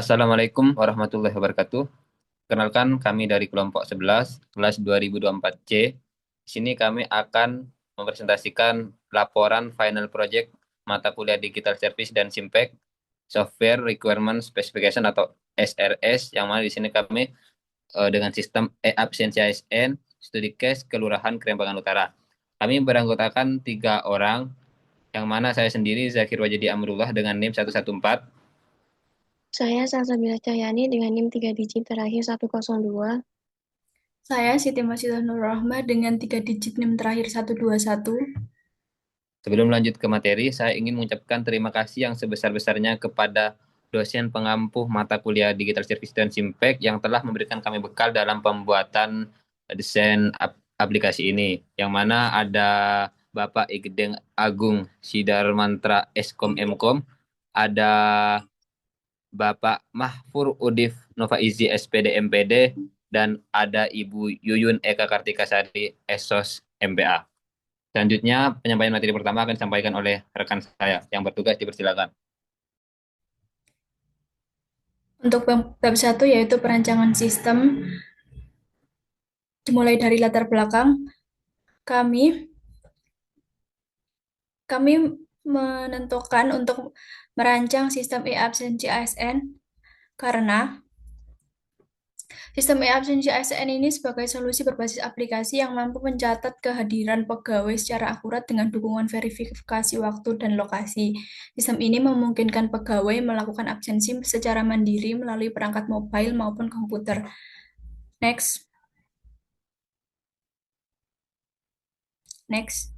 Assalamualaikum warahmatullahi wabarakatuh. Kenalkan kami dari kelompok 11, kelas 2024C. Di sini kami akan mempresentasikan laporan final project mata kuliah Digital Service dan Simpek Software Requirement Specification atau SRS, yang mana di sini kami dengan sistem e-absensi ASN, studi case, Kelurahan Kerembangan Utara. Kami beranggotakan 3 orang, yang mana saya sendiri Zakir Wajidi Amrullah dengan NIM 114. Saya Salsabila Cahyani dengan NIM 3 digit terakhir 102. Saya Siti Masjidah Nur Rahma dengan 3 digit NIM terakhir 121. Sebelum lanjut ke materi, saya ingin mengucapkan terima kasih yang sebesar-besarnya kepada dosen pengampu mata kuliah Digital Service dan Simpek yang telah memberikan kami bekal dalam pembuatan desain aplikasi ini. Yang mana ada Bapak Igdeng Agung Sidar Mantra Eskom Mkom, ada Bapak Mahfur Udif Nova Izi SPD MPD, dan ada Ibu Yuyun Eka Kartikasari Esos MPA. Selanjutnya, penyampaian materi pertama akan disampaikan oleh rekan saya yang bertugas, dipersilakan. Untuk bab 1 yaitu perancangan sistem, dimulai dari latar belakang, kami kami menentukan untuk merancang sistem e-absensi ASN karena sistem e-absensi ASN ini sebagai solusi berbasis aplikasi yang mampu mencatat kehadiran pegawai secara akurat dengan dukungan verifikasi waktu dan lokasi. Sistem ini memungkinkan pegawai melakukan absensi secara mandiri melalui perangkat mobile maupun komputer. Next. Next.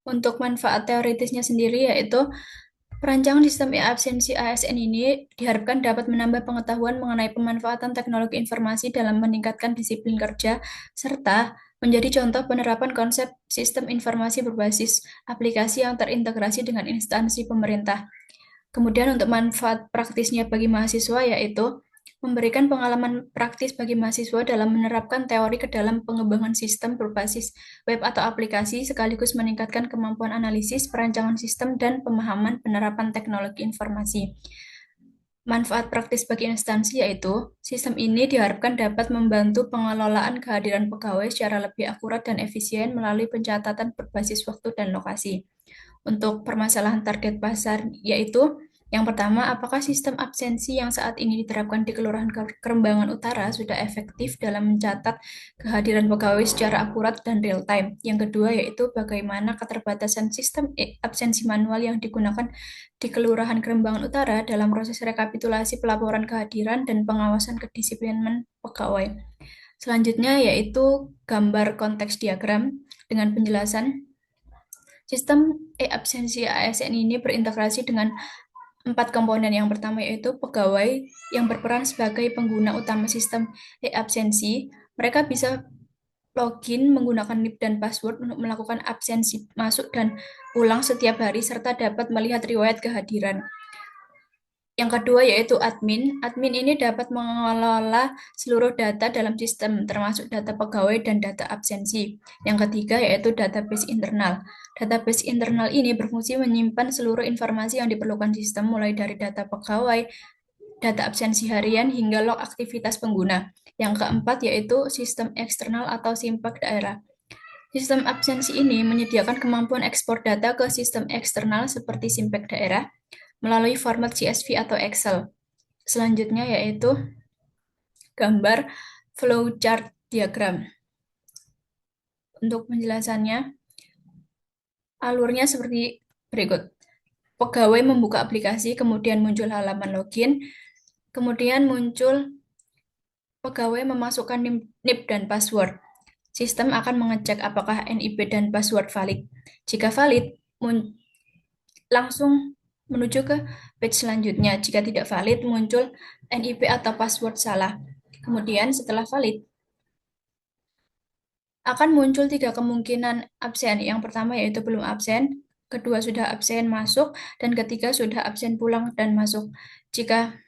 Untuk manfaat teoritisnya sendiri yaitu perancangan sistem e-absensi ASN ini diharapkan dapat menambah pengetahuan mengenai pemanfaatan teknologi informasi dalam meningkatkan disiplin kerja, serta menjadi contoh penerapan konsep sistem informasi berbasis aplikasi yang terintegrasi dengan instansi pemerintah. Kemudian untuk manfaat praktisnya bagi mahasiswa yaitu memberikan pengalaman praktis bagi mahasiswa dalam menerapkan teori ke dalam pengembangan sistem berbasis web atau aplikasi, sekaligus meningkatkan kemampuan analisis, perancangan sistem, dan pemahaman penerapan teknologi informasi. Manfaat praktis bagi instansi yaitu, sistem ini diharapkan dapat membantu pengelolaan kehadiran pegawai secara lebih akurat dan efisien melalui pencatatan berbasis waktu dan lokasi. Untuk permasalahan target pasar yaitu, yang pertama, apakah sistem absensi yang saat ini diterapkan di Kelurahan Kerembangan Utara sudah efektif dalam mencatat kehadiran pegawai secara akurat dan real time? Yang kedua yaitu bagaimana keterbatasan sistem absensi manual yang digunakan di Kelurahan Kerembangan Utara dalam proses rekapitulasi pelaporan kehadiran dan pengawasan kedisiplinan pegawai. Selanjutnya yaitu gambar konteks diagram dengan penjelasan. Sistem e-absensi ASN ini berintegrasi dengan 4 komponen. Yang pertama yaitu pegawai yang berperan sebagai pengguna utama sistem e-absensi. Mereka bisa login menggunakan NIP dan password untuk melakukan absensi masuk dan pulang setiap hari, serta dapat melihat riwayat kehadiran. Yang kedua yaitu admin. Admin ini dapat mengelola seluruh data dalam sistem, termasuk data pegawai dan data absensi. Yang ketiga yaitu database internal. Database internal ini berfungsi menyimpan seluruh informasi yang diperlukan sistem, mulai dari data pegawai, data absensi harian, hingga log aktivitas pengguna. Yang keempat yaitu sistem eksternal atau SIMPAK daerah. Sistem absensi ini menyediakan kemampuan ekspor data ke sistem eksternal seperti SIMPAK daerah melalui format CSV atau Excel. Selanjutnya yaitu gambar flowchart diagram. Untuk penjelasannya, alurnya seperti berikut. Pegawai membuka aplikasi, kemudian muncul halaman login, kemudian muncul pegawai memasukkan NIP dan password. Sistem akan mengecek apakah NIP dan password valid. Jika valid, langsung menuju ke page selanjutnya. Jika tidak valid, muncul NIP atau password salah. Kemudian setelah valid, akan muncul 3 kemungkinan absen. Yang pertama yaitu belum absen, kedua sudah absen masuk, dan ketiga sudah absen pulang dan masuk. Jika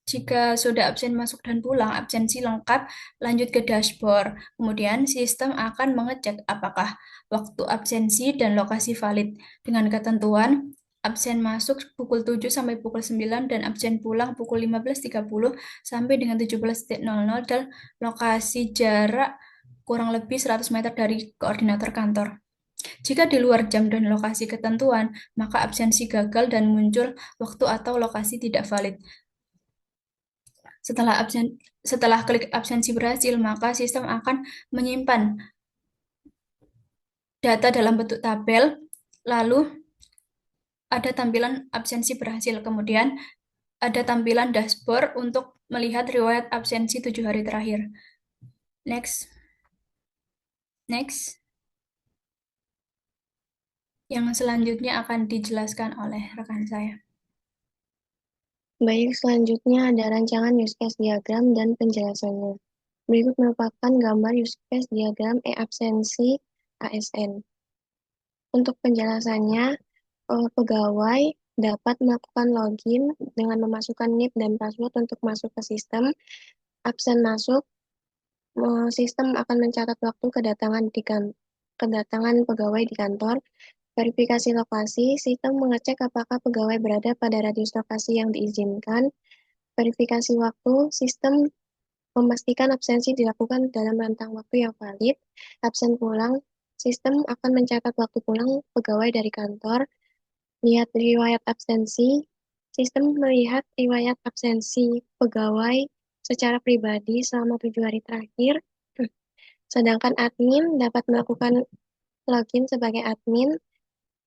jika sudah absen masuk dan pulang, absensi lengkap, lanjut ke dashboard. Kemudian sistem akan mengecek apakah waktu absensi dan lokasi valid dengan ketentuan absen masuk pukul 7 sampai pukul 9 dan absen pulang pukul 15.30 sampai dengan 17.00 dan lokasi jarak kurang lebih 100 meter dari koordinator kantor. Jika di luar jam dan lokasi ketentuan, maka absensi gagal dan muncul waktu atau lokasi tidak valid. Setelah klik absensi berhasil, maka sistem akan menyimpan data dalam bentuk tabel, lalu ada tampilan absensi berhasil. Kemudian ada tampilan dashboard untuk melihat riwayat absensi 7 hari terakhir. Next. Yang selanjutnya akan dijelaskan oleh rekan saya. Baik, selanjutnya ada rancangan use case diagram dan penjelasannya. Berikut merupakan gambar use case diagram e-absensi ASN. Untuk penjelasannya, pegawai dapat melakukan login dengan memasukkan NIP dan password untuk masuk ke sistem. Absen masuk, sistem akan mencatat waktu kedatangan pegawai di kantor. Verifikasi lokasi, sistem mengecek apakah pegawai berada pada radius lokasi yang diizinkan. Verifikasi waktu, sistem memastikan absensi dilakukan dalam rentang waktu yang valid. Absen pulang, sistem akan mencatat waktu pulang pegawai dari kantor. Lihat riwayat absensi, sistem melihat riwayat absensi pegawai secara pribadi selama 7 hari terakhir. Sedangkan admin dapat melakukan login sebagai admin.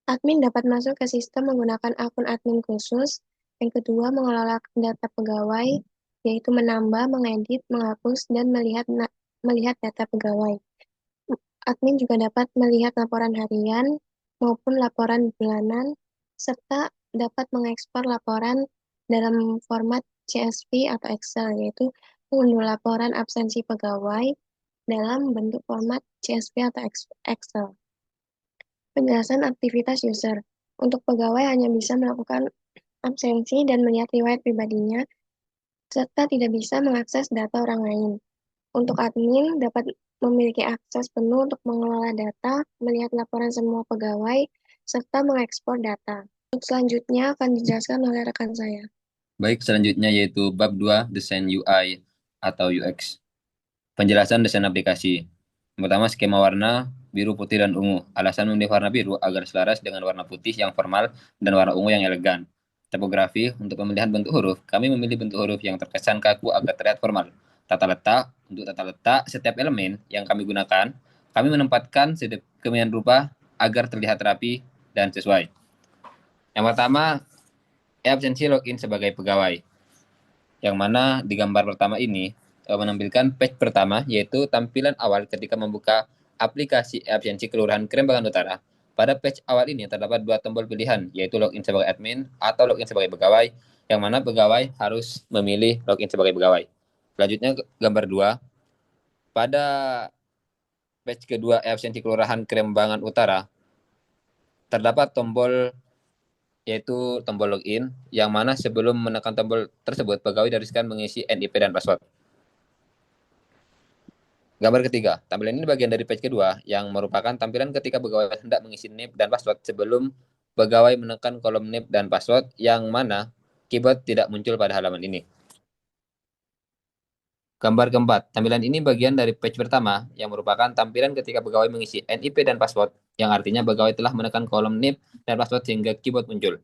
Admin dapat masuk ke sistem menggunakan akun admin khusus. Yang kedua, mengelola data pegawai, yaitu menambah, mengedit, menghapus, dan melihat data pegawai. Admin juga dapat melihat laporan harian maupun laporan bulanan, serta dapat mengekspor laporan dalam format CSV atau Excel, yaitu mengunduh laporan absensi pegawai dalam bentuk format CSV atau Excel. Penjelasan aktivitas user. Untuk pegawai hanya bisa melakukan absensi dan melihat riwayat pribadinya, serta tidak bisa mengakses data orang lain. Untuk admin dapat memiliki akses penuh untuk mengelola data, melihat laporan semua pegawai, serta mengekspor data. Untuk selanjutnya akan dijelaskan oleh rekan saya. Baik, selanjutnya yaitu bab 2, desain UI atau UX. Penjelasan desain aplikasi. Yang pertama, skema warna biru, putih, dan ungu. Alasan memilih warna biru agar selaras dengan warna putih yang formal dan warna ungu yang elegan. Tipografi, untuk pemilihan bentuk huruf, kami memilih bentuk huruf yang terkesan kaku agar terlihat formal. Tata letak, untuk tata letak setiap elemen yang kami gunakan, kami menempatkan sedemikian rupa agar terlihat rapi dan sesuai. Yang pertama, absensi login sebagai pegawai. Yang mana di gambar pertama ini menampilkan page pertama, yaitu tampilan awal ketika membuka aplikasi absensi Kelurahan Krembangan Utara. Pada page awal ini terdapat 2 tombol pilihan, yaitu login sebagai admin atau login sebagai pegawai, yang mana pegawai harus memilih login sebagai pegawai. Selanjutnya gambar 2. Pada page kedua absensi Kelurahan Krembangan Utara, terdapat tombol yaitu tombol login, yang mana sebelum menekan tombol tersebut, pegawai diharuskan mengisi NIP dan password. Gambar ketiga, tampilan ini bagian dari page kedua, yang merupakan tampilan ketika pegawai hendak mengisi NIP dan password sebelum pegawai menekan kolom NIP dan password, yang mana keyboard tidak muncul pada halaman ini. Gambar keempat, tampilan ini bagian dari page pertama, yang merupakan tampilan ketika pegawai mengisi NIP dan password, yang artinya pegawai telah menekan kolom NIP dan password sehingga keyboard muncul.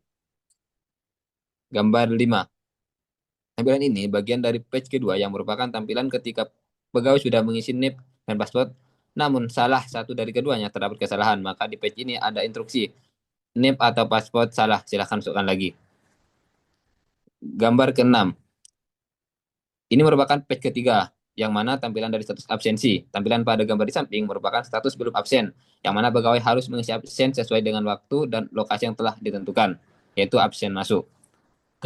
Gambar 5. Tampilan ini bagian dari page kedua, yang merupakan tampilan ketika pegawai sudah mengisi NIP dan password, namun salah satu dari keduanya terdapat kesalahan, maka di page ini ada instruksi NIP atau password salah, silahkan masukkan lagi. Gambar ke-6. Ini merupakan page ketiga, yang mana tampilan dari status absensi. Tampilan pada gambar di samping merupakan status belum absen, yang mana pegawai harus mengisi absen sesuai dengan waktu dan lokasi yang telah ditentukan, yaitu absen masuk.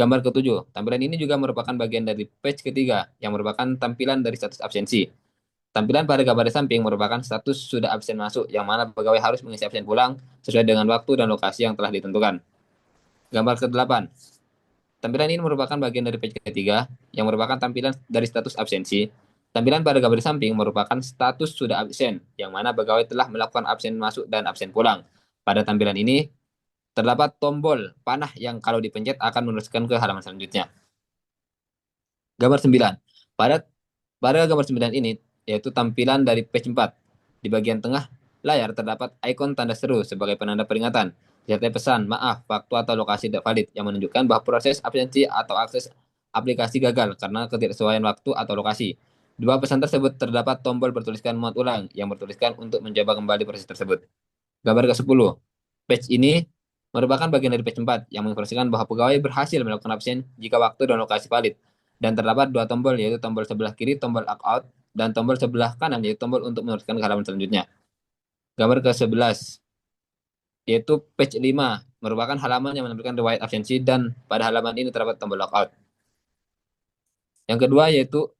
Gambar ke-7, tampilan ini juga merupakan bagian dari page ketiga, yang merupakan tampilan dari status absensi. Tampilan pada gambar di samping merupakan status sudah absen masuk, yang mana pegawai harus mengisi absen pulang sesuai dengan waktu dan lokasi yang telah ditentukan. Gambar ke-8, tampilan ini merupakan bagian dari page ketiga, yang merupakan tampilan dari status absensi. Tampilan pada gambar di samping merupakan status sudah absen, yang mana pegawai telah melakukan absen masuk dan absen pulang. Pada tampilan ini, terdapat tombol panah yang kalau dipencet akan meneruskan ke halaman selanjutnya. Gambar 9. Pada gambar 9 ini, yaitu tampilan dari page 4. Di bagian tengah layar terdapat ikon tanda seru sebagai penanda peringatan, disertai pesan, maaf, waktu atau lokasi tidak valid, yang menunjukkan bahwa proses absensi atau akses aplikasi gagal karena ketidaksesuaian waktu atau lokasi. Di bawah pesan tersebut terdapat tombol bertuliskan muat ulang yang bertuliskan untuk mencoba kembali proses tersebut. Gambar ke-10. Page ini merupakan bagian dari page 4 yang menginformasikan bahwa pegawai berhasil melakukan absen jika waktu dan lokasi valid. Dan terdapat dua tombol, yaitu tombol sebelah kiri, tombol log out, dan tombol sebelah kanan, yaitu tombol untuk meneruskan ke halaman selanjutnya. Gambar ke-11, yaitu page 5, merupakan halaman yang menampilkan riwayat absensi dan pada halaman ini terdapat tombol log out. Yang kedua yaitu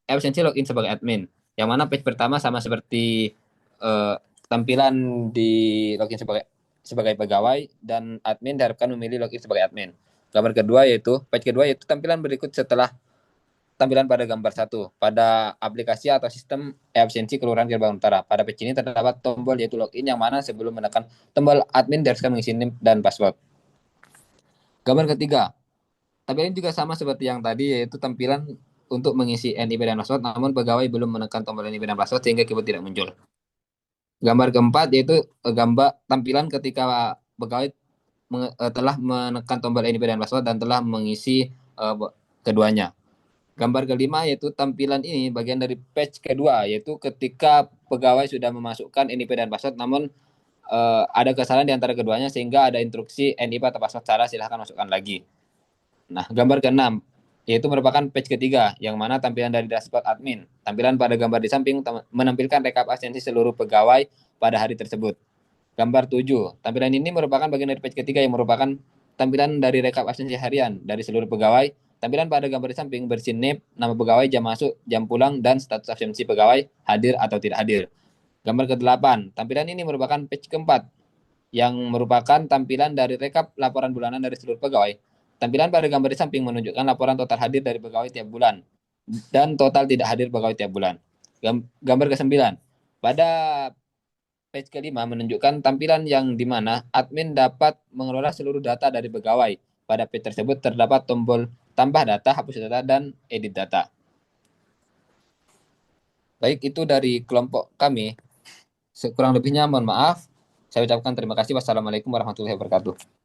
absensi login sebagai admin, yang mana page pertama sama seperti tampilan di login sebagai pegawai dan admin diharapkan memilih login sebagai admin. Gambar kedua yaitu page kedua yaitu tampilan berikut setelah tampilan pada gambar 1 pada aplikasi atau sistem absensi Kelurahan Gerbang Utara. Pada page ini terdapat tombol yaitu login yang mana sebelum menekan tombol admin diharuskan mengisi NIM dan password. Gambar ketiga, tampilan juga sama seperti yang tadi yaitu tampilan untuk mengisi NIP dan password, namun pegawai belum menekan tombol NIP dan password sehingga keyboard tidak muncul. Gambar keempat yaitu gambar tampilan ketika pegawai telah menekan tombol NIP dan password dan telah mengisi keduanya. Gambar kelima yaitu tampilan ini bagian dari page kedua, yaitu ketika pegawai sudah memasukkan NIP dan password namun ada kesalahan di antara keduanya sehingga ada instruksi NIP atau password salah, silahkan masukkan lagi. Nah, gambar keenam yaitu merupakan page ketiga yang mana tampilan dari dashboard admin. Tampilan pada gambar di samping menampilkan rekap absensi seluruh pegawai pada hari tersebut. Gambar 7, tampilan ini merupakan bagian dari page ketiga yang merupakan tampilan dari rekap absensi harian dari seluruh pegawai. Tampilan pada gambar di samping berisi NIP, nama pegawai, jam masuk, jam pulang, dan status absensi pegawai hadir atau tidak hadir. Gambar ke-8, tampilan ini merupakan page keempat yang merupakan tampilan dari rekap laporan bulanan dari seluruh pegawai. Tampilan pada gambar di samping menunjukkan laporan total hadir dari pegawai tiap bulan dan total tidak hadir pegawai tiap bulan. Gambar ke-9, pada page kelima menunjukkan tampilan yang di mana admin dapat mengelola seluruh data dari pegawai. Pada page tersebut terdapat tombol tambah data, hapus data, dan edit data. Baik, itu dari kelompok kami. Kurang lebihnya mohon maaf. Saya ucapkan terima kasih. Wassalamualaikum warahmatullahi wabarakatuh.